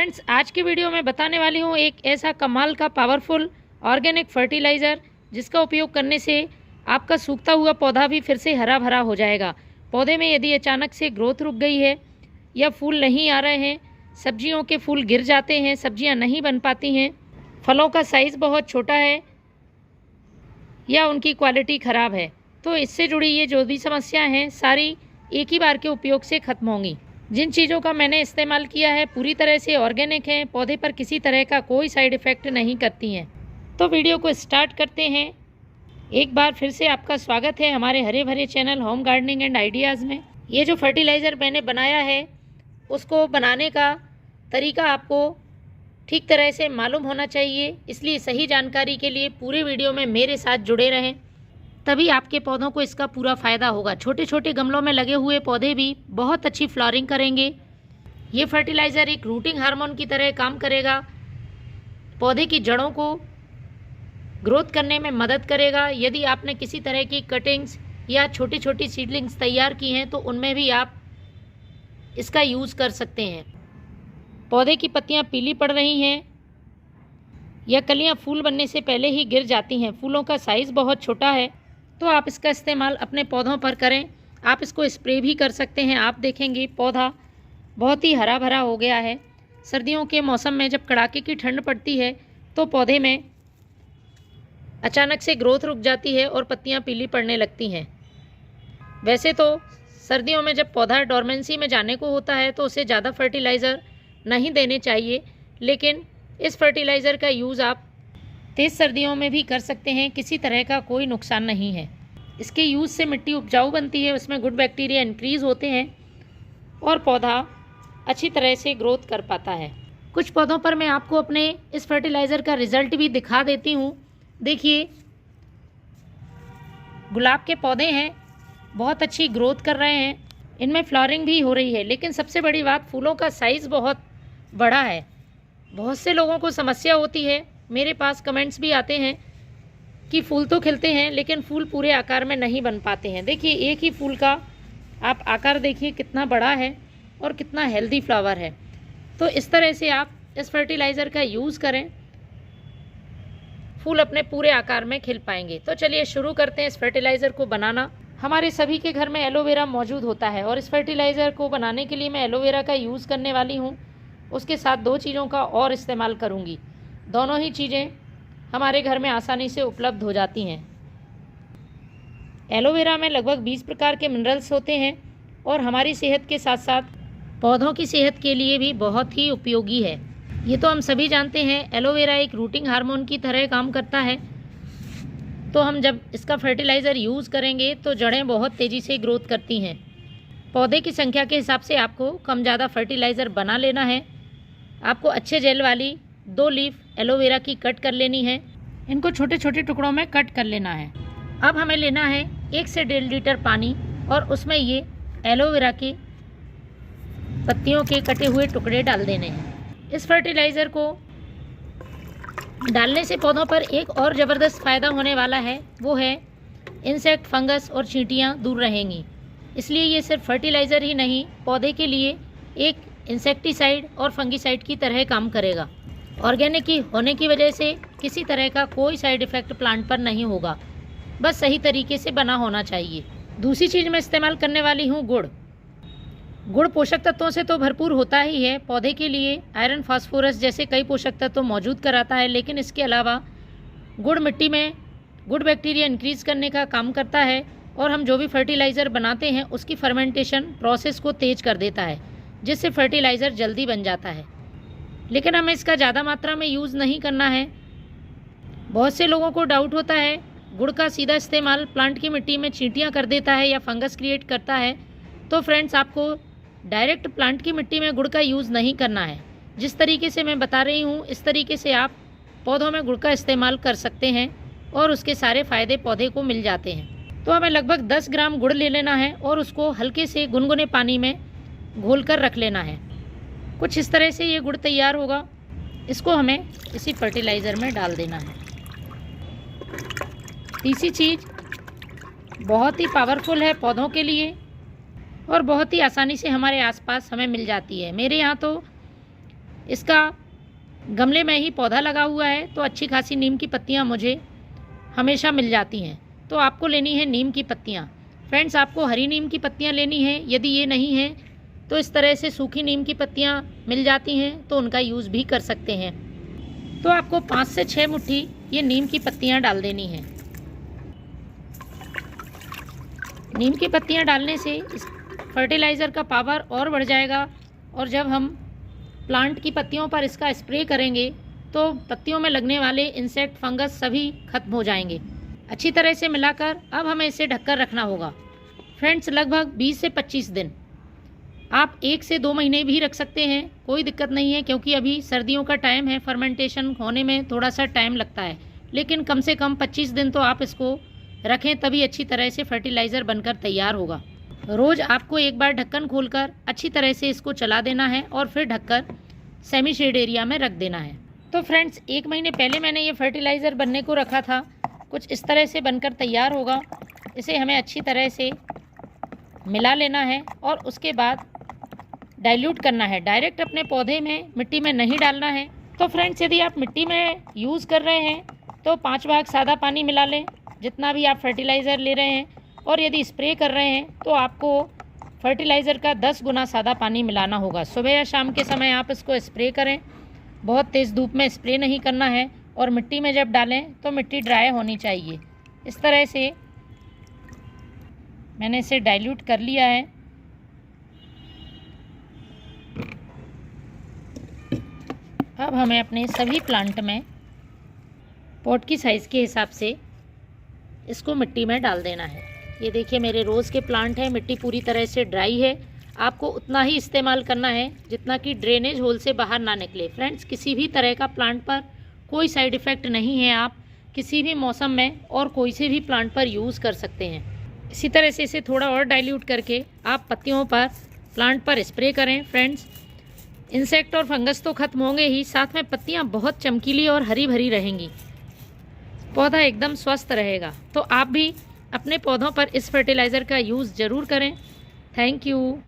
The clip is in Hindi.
फ्रेंड्स, आज की वीडियो में बताने वाली हूँ एक ऐसा कमाल का पावरफुल ऑर्गेनिक फर्टिलाइज़र जिसका उपयोग करने से आपका सूखता हुआ पौधा भी फिर से हरा भरा हो जाएगा। पौधे में यदि अचानक से ग्रोथ रुक गई है या फूल नहीं आ रहे हैं, सब्जियों के फूल गिर जाते हैं, सब्जियां नहीं बन पाती हैं, फलों का साइज़ बहुत छोटा है या उनकी क्वालिटी ख़राब है, तो इससे जुड़ी ये जो भी समस्याएँ हैं सारी एक ही बार के उपयोग से ख़त्म होंगी। जिन चीज़ों का मैंने इस्तेमाल किया है पूरी तरह से ऑर्गेनिक हैं, पौधे पर किसी तरह का कोई साइड इफ़ेक्ट नहीं करती हैं। तो वीडियो को स्टार्ट करते हैं। एक बार फिर से आपका स्वागत है हमारे हरे भरे channel home gardening and ideas में। ये जो फर्टिलाइज़र मैंने बनाया है उसको बनाने का तरीका आपको ठीक तरह से मालूम होना चाहिए, इसलिए सही जानकारी के लिए पूरे वीडियो में मेरे साथ जुड़े रहें, तभी आपके पौधों को इसका पूरा फ़ायदा होगा। छोटे छोटे गमलों में लगे हुए पौधे भी बहुत अच्छी फ्लावरिंग करेंगे। ये फर्टिलाइज़र एक रूटिंग हार्मोन की तरह काम करेगा, पौधे की जड़ों को ग्रोथ करने में मदद करेगा। यदि आपने किसी तरह की कटिंग्स या छोटी छोटी सीडलिंग्स तैयार की हैं तो उनमें भी आप इसका यूज़ कर सकते हैं। पौधे की पत्तियां पीली पड़ रही हैं या कलियां फूल बनने से पहले ही गिर जाती हैं, फूलों का साइज़ बहुत छोटा है, तो आप इसका इस्तेमाल अपने पौधों पर करें। आप इसको स्प्रे भी कर सकते हैं। आप देखेंगे पौधा बहुत ही हरा भरा हो गया है। सर्दियों के मौसम में जब कड़ाके की ठंड पड़ती है तो पौधे में अचानक से ग्रोथ रुक जाती है और पत्तियां पीली पड़ने लगती हैं। वैसे तो सर्दियों में जब पौधा डोरमेंसी में जाने को होता है तो उसे ज़्यादा फर्टिलाइज़र नहीं देने चाहिए, लेकिन इस फर्टिलाइज़र का यूज़ आप तेज़ सर्दियों में भी कर सकते हैं, किसी तरह का कोई नुकसान नहीं है। इसके यूज़ से मिट्टी उपजाऊ बनती है, उसमें गुड बैक्टीरिया इंक्रीज़ होते हैं और पौधा अच्छी तरह से ग्रोथ कर पाता है। कुछ पौधों पर मैं आपको अपने इस फर्टिलाइज़र का रिज़ल्ट भी दिखा देती हूँ। देखिए, गुलाब के पौधे हैं, बहुत अच्छी ग्रोथ कर रहे हैं, इनमें फ्लावरिंग भी हो रही है, लेकिन सबसे बड़ी बात फूलों का साइज़ बहुत बड़ा है। बहुत से लोगों को समस्या होती है, मेरे पास कमेंट्स भी आते हैं कि फूल तो खिलते हैं लेकिन फूल पूरे आकार में नहीं बन पाते हैं। देखिए, एक ही फूल का आप आकार देखिए कितना बड़ा है और कितना हेल्दी फ्लावर है। तो इस तरह से आप इस फर्टिलाइज़र का यूज़ करें, फूल अपने पूरे आकार में खिल पाएंगे। तो चलिए शुरू करते हैं इस फर्टिलाइज़र को बनाना। हमारे सभी के घर में एलोवेरा मौजूद होता है और इस फर्टिलाइज़र को बनाने के लिए मैं एलोवेरा का यूज़ करने वाली हूँ। उसके साथ दो चीज़ों का और इस्तेमाल करूँगी। दोनों ही चीज़ें हमारे घर में आसानी से उपलब्ध हो जाती हैं। एलोवेरा में लगभग 20 प्रकार के मिनरल्स होते हैं और हमारी सेहत के साथ साथ पौधों की सेहत के लिए भी बहुत ही उपयोगी है। ये तो हम सभी जानते हैं, एलोवेरा एक रूटिंग हार्मोन की तरह काम करता है। तो हम जब इसका फर्टिलाइज़र यूज़ करेंगे तो जड़ें बहुत तेज़ी से ग्रोथ करती हैं। पौधे की संख्या के हिसाब से आपको कम ज़्यादा फर्टिलाइज़र बना लेना है। आपको अच्छे जेल वाली 2 लीफ एलोवेरा की कट कर लेनी है। इनको छोटे छोटे टुकड़ों में कट कर लेना है। अब हमें लेना है 1 से 1.5 लीटर पानी और उसमें ये एलोवेरा की पत्तियों के कटे हुए टुकड़े डाल देने हैं। इस फर्टिलाइज़र को डालने से पौधों पर एक और ज़बरदस्त फ़ायदा होने वाला है, वो है इंसेक्ट, फंगस और चींटियाँ दूर रहेंगी। इसलिए ये सिर्फ फर्टिलाइज़र ही नहीं, पौधे के लिए एक इंसेक्टिसाइड और फंगिसाइड की तरह काम करेगा। ऑर्गेनिक की होने की वजह से किसी तरह का कोई साइड इफ़ेक्ट प्लांट पर नहीं होगा, बस सही तरीके से बना होना चाहिए। दूसरी चीज़ मैं इस्तेमाल करने वाली हूँ गुड़। गुड़ पोषक तत्वों से तो भरपूर होता ही है, पौधे के लिए आयरन, फास्फोरस जैसे कई पोषक तत्व मौजूद कराता है, लेकिन इसके अलावा गुड़ मिट्टी में गुड बैक्टीरिया इंक्रीज़ करने का काम करता है और हम जो भी फर्टिलाइज़र बनाते हैं उसकी फर्मेंटेशन प्रोसेस को तेज़ कर देता है, जिससे फर्टिलाइज़र जल्दी बन जाता है। लेकिन हमें इसका ज़्यादा मात्रा में यूज़ नहीं करना है। बहुत से लोगों को डाउट होता है गुड़ का सीधा इस्तेमाल प्लांट की मिट्टी में चींटियाँ कर देता है या फंगस क्रिएट करता है। तो फ्रेंड्स, आपको डायरेक्ट प्लांट की मिट्टी में गुड़ का यूज़ नहीं करना है। जिस तरीके से मैं बता रही हूँ इस तरीके से आप पौधों में गुड़ का इस्तेमाल कर सकते हैं और उसके सारे फ़ायदे पौधे को मिल जाते हैं। तो हमें लगभग 10 ग्राम गुड़ ले लेना है और उसको हल्के से गुनगुने पानी में घोल कर रख लेना है। कुछ इस तरह से ये गुड़ तैयार होगा। इसको हमें इसी फर्टिलाइज़र में डाल देना है। तीसरी चीज़ बहुत ही पावरफुल है पौधों के लिए और बहुत ही आसानी से हमारे आसपास हमें मिल जाती है। मेरे यहाँ तो इसका गमले में ही पौधा लगा हुआ है, तो अच्छी खासी नीम की पत्तियाँ मुझे हमेशा मिल जाती हैं। तो आपको लेनी है नीम की पत्तियाँ। फ्रेंड्स, आपको हरी नीम की पत्तियाँ लेनी है। यदि ये नहीं है तो इस तरह से सूखी नीम की पत्तियाँ मिल जाती हैं, तो उनका यूज़ भी कर सकते हैं। तो आपको 5 से 6 मुट्ठी ये नीम की पत्तियाँ डाल देनी हैं। नीम की पत्तियाँ डालने से इस फर्टिलाइज़र का पावर और बढ़ जाएगा, और जब हम प्लांट की पत्तियों पर इसका स्प्रे करेंगे तो पत्तियों में लगने वाले इंसेक्ट, फंगस सभी खत्म हो जाएंगे। अच्छी तरह से मिलाकर अब हमें इसे ढककर रखना होगा। फ्रेंड्स, लगभग 20 से 25 दिन, आप 1 से 2 महीने भी रख सकते हैं, कोई दिक्कत नहीं है, क्योंकि अभी सर्दियों का टाइम है, फर्मेंटेशन होने में थोड़ा सा टाइम लगता है। लेकिन कम से कम 25 दिन तो आप इसको रखें, तभी अच्छी तरह से फर्टिलाइज़र बनकर तैयार होगा। रोज़ आपको एक बार ढक्कन खोलकर अच्छी तरह से इसको चला देना है और फिर ढककर सेमी शेड एरिया में रख देना है। तो फ्रेंड्स, 1 महीने पहले मैंने ये फर्टिलाइज़र बनने को रखा था, कुछ इस तरह से बनकर तैयार होगा। इसे हमें अच्छी तरह से मिला लेना है और उसके बाद डाइल्यूट करना है। डायरेक्ट अपने पौधे में, मिट्टी में नहीं डालना है। तो फ्रेंड्स, यदि आप मिट्टी में यूज़ कर रहे हैं तो 5 भाग सादा पानी मिला लें, जितना भी आप फर्टिलाइज़र ले रहे हैं। और यदि स्प्रे कर रहे हैं तो आपको फर्टिलाइज़र का 10 गुना सादा पानी मिलाना होगा। सुबह या शाम के समय आप इसको स्प्रे करें, बहुत तेज़ धूप में स्प्रे नहीं करना है। और मिट्टी में जब डालें तो मिट्टी ड्राई होनी चाहिए। इस तरह से मैंने इसे डाइल्यूट कर लिया है। अब हमें अपने सभी प्लांट में पॉट की साइज़ के हिसाब से इसको मिट्टी में डाल देना है। ये देखिए, मेरे रोज़ के प्लांट हैं, मिट्टी पूरी तरह से ड्राई है। आपको उतना ही इस्तेमाल करना है जितना कि ड्रेनेज होल से बाहर ना निकले। फ्रेंड्स, किसी भी तरह का प्लांट पर कोई साइड इफ़ेक्ट नहीं है। आप किसी भी मौसम में और कोई से भी प्लांट पर यूज़ कर सकते हैं। इसी तरह से इसे थोड़ा और डाइल्यूट करके आप पत्तियों पर, प्लांट पर स्प्रे करें। फ्रेंड्स, इंसेक्ट और फंगस तो खत्म होंगे ही, साथ में पत्तियां बहुत चमकीली और हरी भरी रहेंगी, पौधा एकदम स्वस्थ रहेगा। तो आप भी अपने पौधों पर इस फर्टिलाइज़र का यूज़ ज़रूर करें। Thank you.